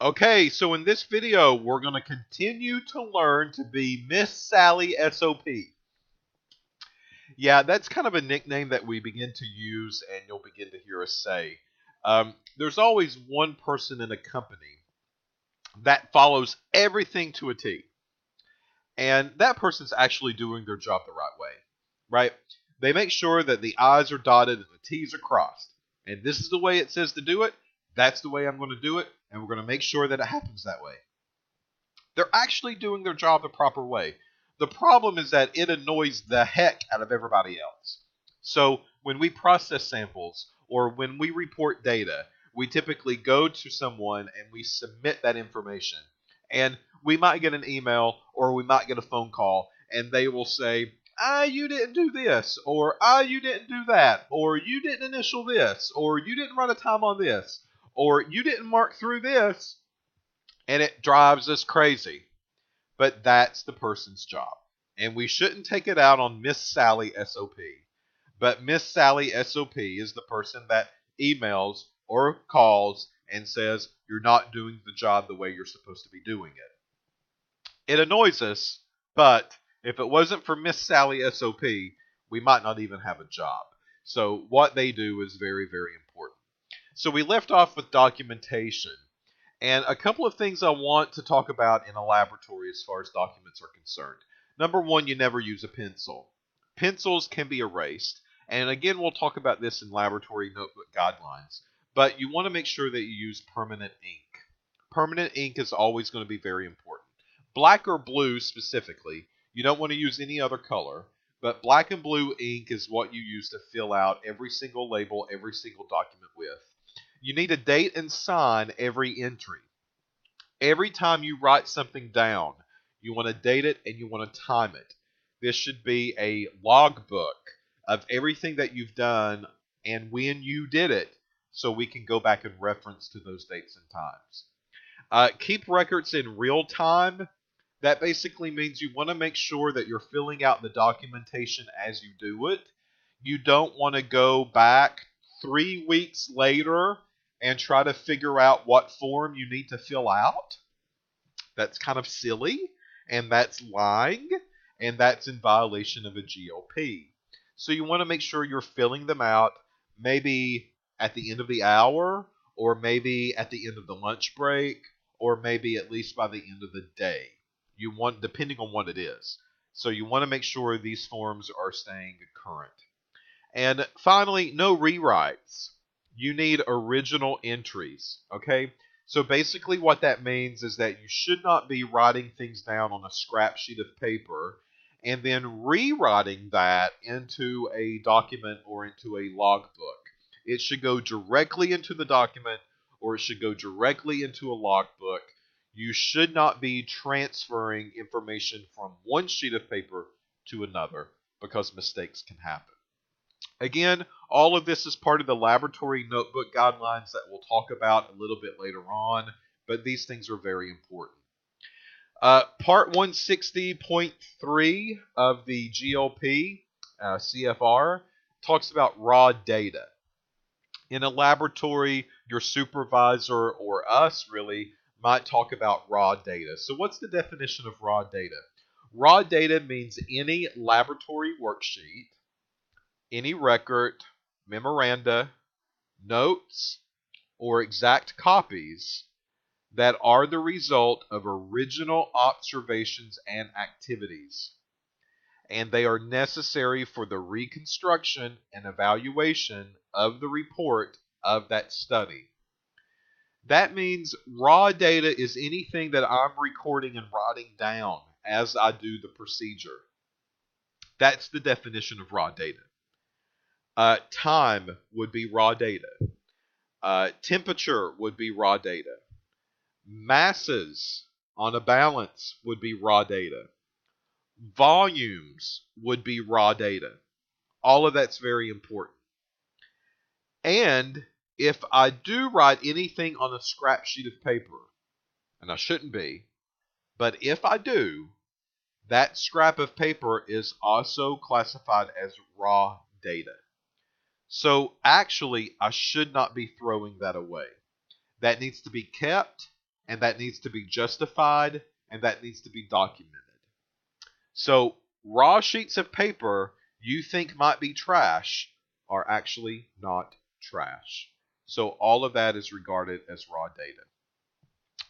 Okay, so in this video, we're going to continue to learn to be Miss Sally SOP. Yeah, that's kind of a nickname that we begin to use and you'll begin to hear us say. There's always one person in a company that follows everything to a T. And that person's actually doing their job the right way, right? They make sure that the I's are dotted and the T's are crossed. And this is the way it says to do it. That's the way I'm going to do it. And we're going to make sure that it happens that way. They're actually doing their job the proper way. The problem is that it annoys the heck out of everybody else. So when we process samples or when we report data, we typically go to someone and we submit that information. And we might get an email or we might get a phone call and they will say, you didn't do this, or you didn't do that, or you didn't initial this, or you didn't run a time on this, or you didn't mark through this. And it drives us crazy. But that's the person's job. And we shouldn't take it out on Miss Sally SOP. But Miss Sally SOP is the person that emails or calls and says, you're not doing the job the way you're supposed to be doing it. It annoys us, but if it wasn't for Miss Sally SOP, we might not even have a job. So what they do is very, very important. So we left off with documentation. And a couple of things I want to talk about in a laboratory as far as documents are concerned. Number one, you never use a pencil. Pencils can be erased. And again, we'll talk about this in laboratory notebook guidelines. But you want to make sure that you use permanent ink. Permanent ink is always going to be very important. Black or blue specifically, you don't want to use any other color. But black and blue ink is what you use to fill out every single label, every single document with. You need to date and sign every entry. Every time you write something down, you want to date it and you want to time it. This should be a logbook of everything that you've done and when you did it, so we can go back and reference to those dates and times. Keep records in real time. That basically means you want to make sure that you're filling out the documentation as you do it. You don't want to go back 3 weeks later and try to figure out what form you need to fill out. That's kind of silly, and that's lying, and that's in violation of a GLP. So you want to make sure you're filling them out maybe at the end of the hour, or maybe at the end of the lunch break, or maybe at least by the end of the day. You want, depending on what it is. So you want to make sure these forms are staying current. And finally, no rewrites. You need original entries, okay? So basically what that means is that you should not be writing things down on a scrap sheet of paper and then rewriting that into a document or into a logbook. It should go directly into the document or it should go directly into a logbook. You should not be transferring information from one sheet of paper to another because mistakes can happen. Again, all of this is part of the laboratory notebook guidelines that we'll talk about a little bit later on, but these things are very important. Part 160.3 of the GLP CFR talks about raw data. In a laboratory, your supervisor or us really might talk about raw data. So what's the definition of raw data? Raw data means any laboratory worksheet, any record, memoranda, notes, or exact copies that are the result of original observations and activities, and they are necessary for the reconstruction and evaluation of the report of that study. That means raw data is anything that I'm recording and writing down as I do the procedure. That's the definition of raw data. Time would be raw data. Temperature would be raw data. Masses on a balance would be raw data. Volumes would be raw data. All of that's very important. And if I do write anything on a scrap sheet of paper, and I shouldn't be, but if I do, that scrap of paper is also classified as raw data. So actually, I should not be throwing that away. That needs to be kept and that needs to be justified, and that needs to be documented. So raw sheets of paper you think might be trash are actually not trash. So all of that is regarded as raw data.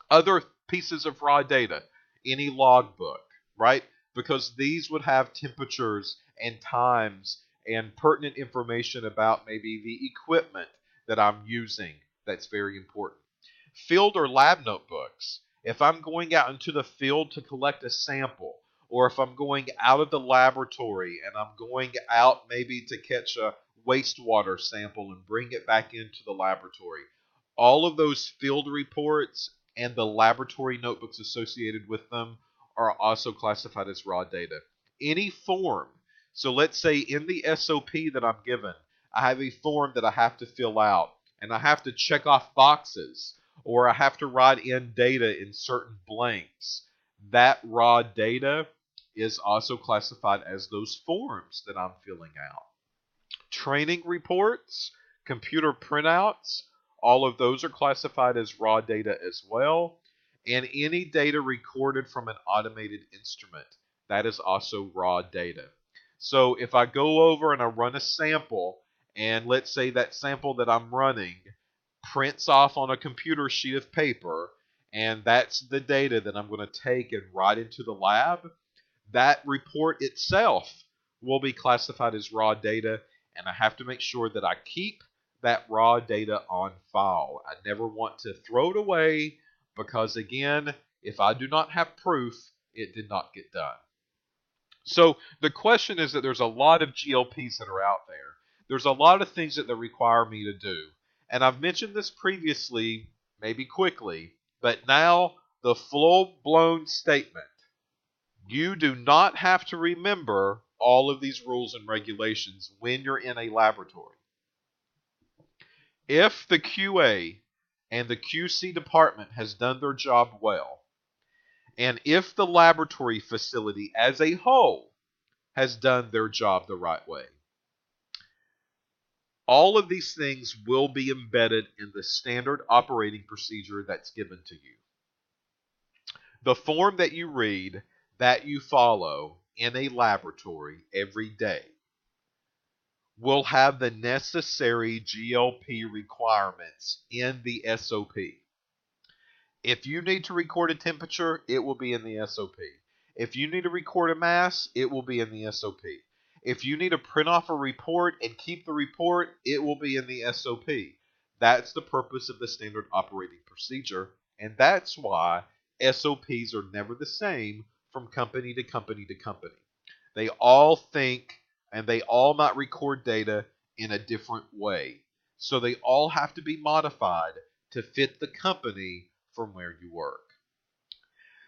Other pieces of raw data, any logbook, right? Because these would have temperatures and times and pertinent information about maybe the equipment that I'm using. That's very important. Field or lab notebooks. If I'm going out into the field to collect a sample, or if I'm going out of the laboratory and I'm going out maybe to catch a wastewater sample and bring it back into the laboratory, all of those field reports and the laboratory notebooks associated with them are also classified as raw data. Any form, so let's say in the SOP that I'm given, I have a form that I have to fill out, and I have to check off boxes, or I have to write in data in certain blanks. That raw data is also classified as those forms that I'm filling out. Training reports, computer printouts, all of those are classified as raw data as well. And any data recorded from an automated instrument, that is also raw data. So if I go over and I run a sample, and let's say that sample that I'm running prints off on a computer sheet of paper, and that's the data that I'm going to take and write into the lab, that report itself will be classified as raw data, and I have to make sure that I keep that raw data on file. I never want to throw it away because, again, if I do not have proof, it did not get done. So the question is that there's a lot of GLPs that are out there. There's a lot of things that they require me to do. And I've mentioned this previously, maybe quickly, but now the full-blown statement. You do not have to remember all of these rules and regulations when you're in a laboratory. If the QA and the QC department has done their job well, and if the laboratory facility as a whole has done their job the right way, all of these things will be embedded in the standard operating procedure that's given to you. The form that you read, that you follow in a laboratory every day, will have the necessary GLP requirements in the SOP. If you need to record a temperature, it will be in the SOP. If you need to record a mass, it will be in the SOP. If you need to print off a report and keep the report, it will be in the SOP. That's the purpose of the standard operating procedure, and that's why SOPs are never the same from company to company to company. They all think and they all might record data in a different way. So they all have to be modified to fit the company from where you work.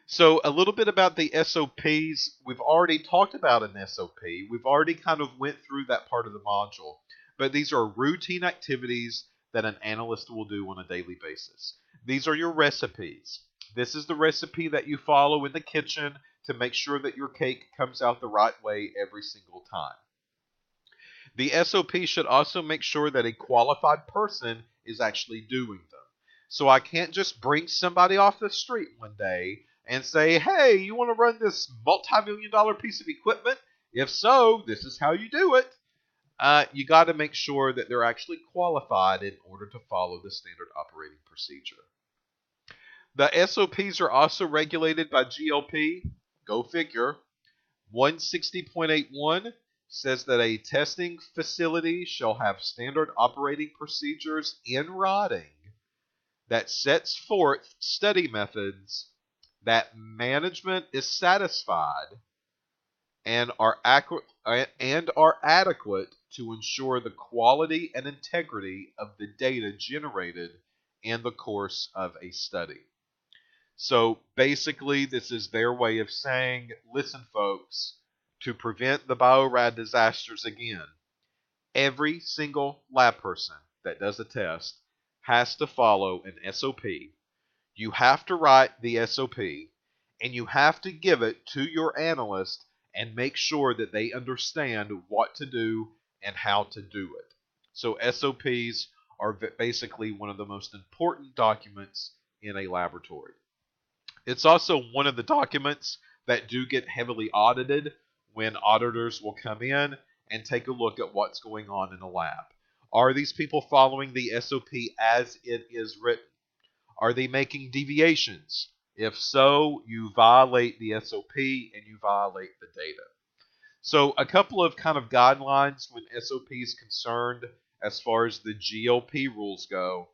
So a little bit about the SOPs. We've already talked about an SOP. We've already kind of went through that part of the module. But these are routine activities that an analyst will do on a daily basis. These are your recipes. This is the recipe that you follow in the kitchen to make sure that your cake comes out the right way every single time. The SOP should also make sure that a qualified person is actually doing them. So I can't just bring somebody off the street one day and say, hey, you want to run this multi-million-dollar piece of equipment? If so, this is how you do it. You got to make sure that they're actually qualified in order to follow the standard operating procedure. The SOPs are also regulated by GLP. Go figure. 160.81 says that a testing facility shall have standard operating procedures in writing that sets forth study methods that management is satisfied and are adequate to ensure the quality and integrity of the data generated in the course of a study. So basically, this is their way of saying, listen, folks, to prevent the biorad disasters again, every single lab person that does a test has to follow an SOP. You have to write the SOP, and you have to give it to your analyst and make sure that they understand what to do and how to do it. So SOPs are basically one of the most important documents in a laboratory. It's also one of the documents that do get heavily audited when auditors will come in and take a look at what's going on in a lab. Are these people following the SOP as it is written? Are they making deviations? If so, you violate the SOP and you violate the data. So a couple of kind of guidelines when SOP is concerned as far as the GLP rules go.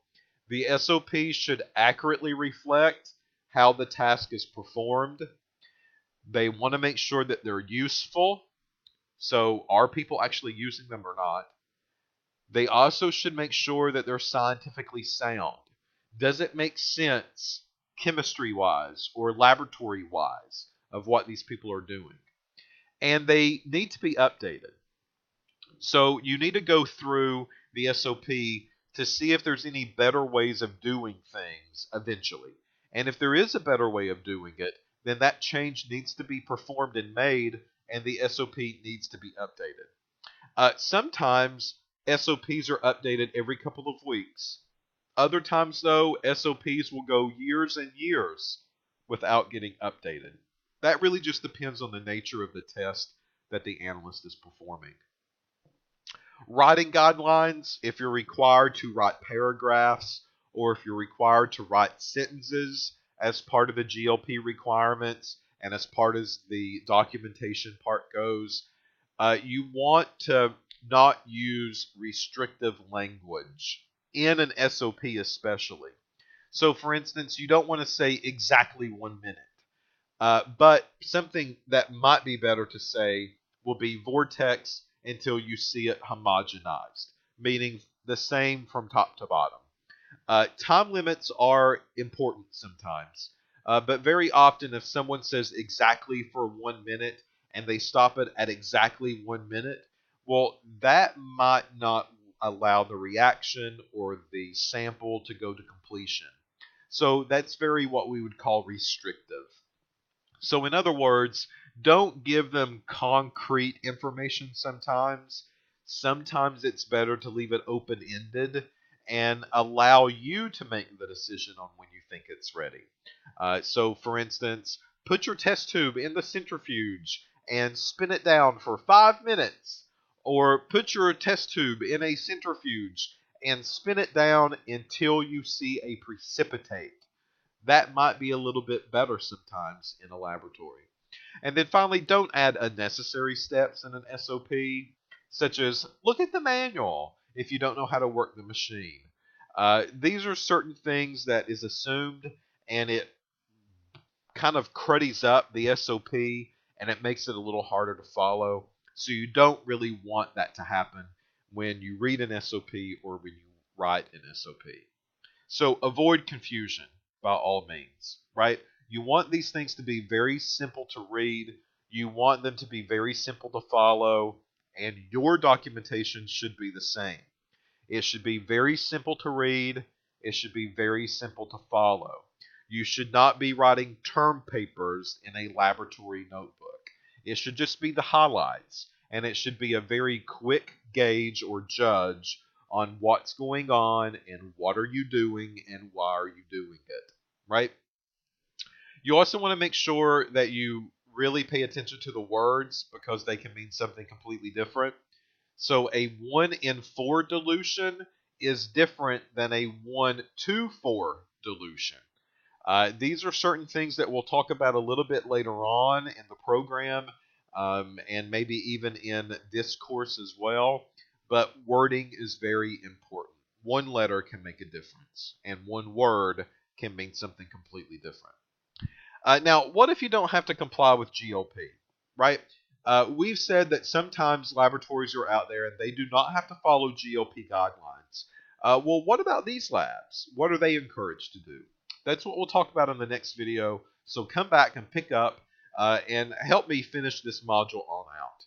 The SOP should accurately reflect how the task is performed. They want to make sure that they're useful. So are people actually using them or not? They also should make sure that they're scientifically sound. Does it make sense chemistry-wise or laboratory-wise of what these people are doing? And they need to be updated. So you need to go through the SOP to see if there's any better ways of doing things eventually. And if there is a better way of doing it, then that change needs to be performed and made, and the SOP needs to be updated. Sometimes SOPs are updated every couple of weeks. Other times, though, SOPs will go years and years without getting updated. That really just depends on the nature of the test that the analyst is performing. Writing guidelines, if you're required to write paragraphs or if you're required to write sentences as part of the GLP requirements and as part as the documentation part goes, you want to not use restrictive language in an SOP especially. So for instance, you don't want to say exactly 1 minute. But something that might be better to say will be vortex until you see it homogenized, meaning the same from top to bottom. Time limits are important sometimes, but very often if someone says exactly for 1 minute and they stop it at exactly 1 minute, well, that might not allow the reaction or the sample to go to completion. So that's very what we would call restrictive. So, in other words, don't give them concrete information sometimes. Sometimes it's better to leave it open ended and allow you to make the decision on when you think it's ready. So, for instance, put your test tube in the centrifuge and spin it down for 5 minutes. Or put your test tube in a centrifuge and spin it down until you see a precipitate. That might be a little bit better sometimes in a laboratory. And then finally, don't add unnecessary steps in an SOP, such as look at the manual if you don't know how to work the machine. These are certain things that is assumed, and it kind of cruddies up the SOP, and it makes it a little harder to follow. So you don't really want that to happen when you read an SOP or when you write an SOP. So avoid confusion by all means, right? You want these things to be very simple to read. You want them to be very simple to follow, and your documentation should be the same. It should be very simple to read. It should be very simple to follow. You should not be writing term papers in a laboratory notebook. It should just be the highlights, and it should be a very quick gauge or judge on what's going on and what are you doing and why are you doing it, right? You also want to make sure that you really pay attention to the words because they can mean something completely different. So a 1 in 4 dilution is different than a 1-to-4 dilution. These are certain things that we'll talk about a little bit later on in the program, and maybe even in this course as well. But wording is very important. One letter can make a difference, and one word can mean something completely different. Now, what if you don't have to comply with GLP, right? We've said that sometimes laboratories are out there and they do not have to follow GLP guidelines. Well, what about these labs? What are they encouraged to do? That's what we'll talk about in the next video. So come back and pick up and help me finish this module on out.